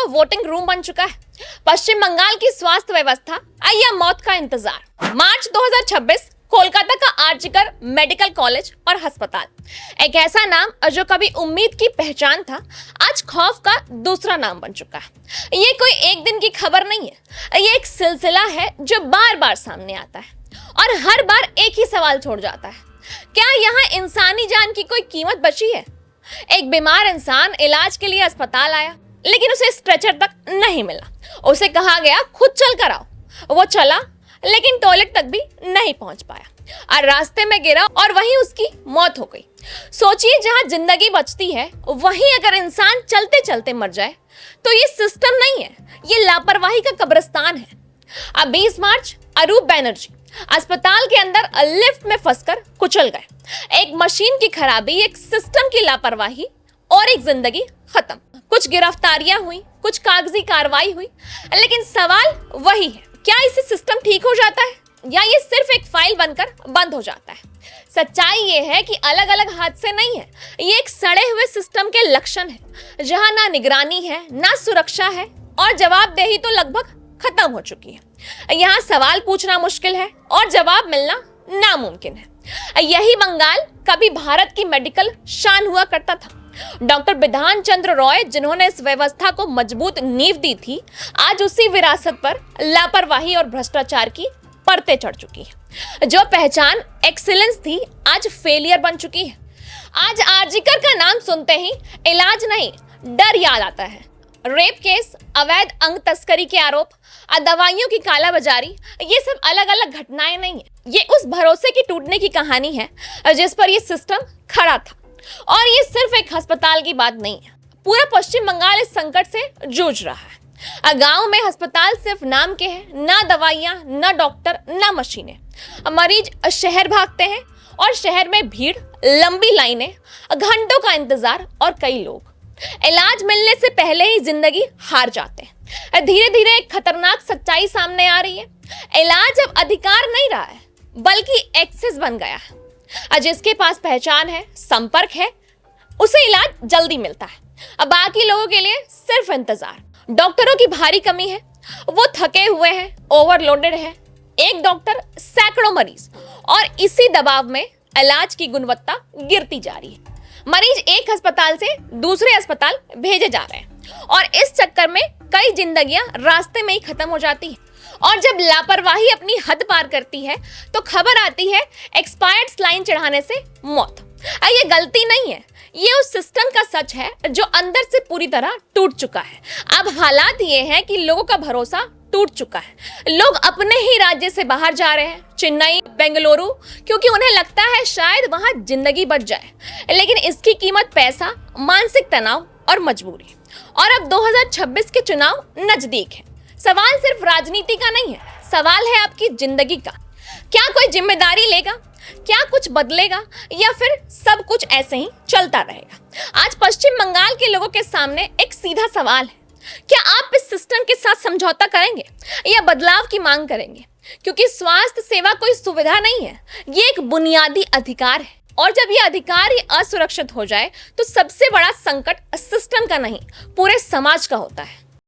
Voting room बन चुका है। पश्चिम बंगाल की स्वास्थ्य व्यवस्था या मौत का इंतजार। मार्च 2026, कोलकाता का आर्जिकर मेडिकल कॉलेज और अस्पताल, एक ऐसा नाम जो कभी उम्मीद की पहचान था, आज खौफ का दूसरा नाम बन चुका है। ये कोई एक दिन की खबर नहीं है, ये एक सिलसिला है जो बार बार सामने आता है और हर बार एक ही सवाल छोड़ जाता है, क्या यहाँ इंसानी जान की कोई कीमत बची है? एक बीमार इंसान इलाज के लिए अस्पताल आया, लेकिन उसे स्ट्रेचर तक नहीं मिला। उसे कहा गया खुद चल कर आओ। वो चला, लेकिन टॉयलेट तक भी नहीं पहुंच पाया और रास्ते में गिरा और वहीं उसकी मौत हो गई। सोचिए, जहां जिंदगी बचती है वहीं अगर इंसान चलते चलते मर जाए तो ये सिस्टम नहीं है, ये लापरवाही का कब्रिस्तान है। अब 20 मार्च, अरूप बैनर्जी अस्पताल के अंदर लिफ्ट में फंसकर कुचल गए। एक मशीन की खराबी, एक सिस्टम की लापरवाही और एक जिंदगी खत्म। कुछ गिरफ्तारियां हुई, कुछ कागजी कार्रवाई हुई, लेकिन सवाल वही है, क्या इससे सिस्टम ठीक हो जाता है या ये सिर्फ एक फाइल बनकर बंद हो जाता है? सच्चाई ये है कि अलग अलग हादसे नहीं है, ये एक सड़े हुए सिस्टम के लक्षण है, जहां ना निगरानी है, ना सुरक्षा है और जवाबदेही तो लगभग खत्म हो चुकी है। यहाँ सवाल पूछना मुश्किल है और जवाब मिलना नामुमकिन है। यही बंगाल कभी भारत की मेडिकल शान हुआ करता था। डॉक्टर बिधान चंद्र रॉय, जिन्होंने इस व्यवस्था को मजबूत नींव दी थी, आज उसी विरासत पर लापरवाही और भ्रष्टाचार की परतें चढ़ चुकी है। जो पहचान एक्सीलेंस थी, आज फेलियर बन चुकी है। आज आर्जिकर का नाम सुनते ही इलाज नहीं, डर याद आता है। रेप केस, अवैध अंग तस्करी के आरोप, दवाइयों की कालाबाजारी, ये सब अलग अलग घटनाएं नहीं है, ये उस भरोसे की टूटने की कहानी है जिस पर ये सिस्टम खड़ा था। और ये सिर्फ एक अस्पताल की बात नहीं है, पूरा पश्चिम बंगाल इस संकट से जूझ रहा है। गांव में अस्पताल सिर्फ नाम के हैं, ना दवाइयां, ना डॉक्टर, ना मशीनें। मरीज शहर भागते हैं और शहर में भीड़, लंबी लाइनें, घंटों का इंतजार और कई लोग इलाज मिलने से पहले ही जिंदगी हार जाते हैं। धीरे धीरे एक खतरनाक सच्चाई सामने आ रही है, इलाज अब अधिकार नहीं रहा है, बल्कि एक्सेस बन गया है। जिसके पास पहचान है, संपर्क है, उसे इलाज जल्दी मिलता है। अब बाकी लोगों के लिए सिर्फ इंतजार। डॉक्टरों की भारी कमी है, वो थके हुए हैं, ओवरलोडेड है। एक डॉक्टर सैकड़ों मरीज, और इसी दबाव में इलाज की गुणवत्ता गिरती जा रही है। मरीज एक अस्पताल से दूसरे अस्पताल भेजे जा रहे हैं और इस चक्कर में कई जिंदगियां रास्ते में ही खत्म हो जाती हैं। और जब लापरवाही अपनी हद पार करती है तो खबर आती है एक्सपायर्ड स्लाइन चढ़ाने से मौत। ये गलती नहीं है, ये उस सिस्टम का सच है जो अंदर से पूरी तरह टूट चुका है। अब हालात ये हैं कि लोगों का भरोसा टूट चुका है। लोग अपने ही राज्य से बाहर जा रहे हैं, चेन्नई, बेंगलुरु, क्योंकि उन्हें लगता है शायद वहां जिंदगी बच जाए। लेकिन इसकी कीमत पैसा, मानसिक तनाव और मजबूरी। और अब 2026 के चुनाव नजदीक है। सवाल सिर्फ राजनीति का नहीं है, सवाल है आपकी जिंदगी का। क्या कोई जिम्मेदारी लेगा? क्या कुछ बदलेगा या फिर सब कुछ ऐसे ही चलता रहेगा? आज पश्चिम बंगाल के लोगों के सामने एक सीधा सवाल है, क्या आप इस सिस्टम के साथ समझौता करेंगे या बदलाव की मांग करेंगे? क्योंकि स्वास्थ्य सेवा कोई सुविधा नहीं है, ये एक बुनियादी अधिकार है। और जब ये अधिकार ही असुरक्षित हो जाए तो सबसे बड़ा संकट सिस्टम का नहीं, पूरे समाज का होता है।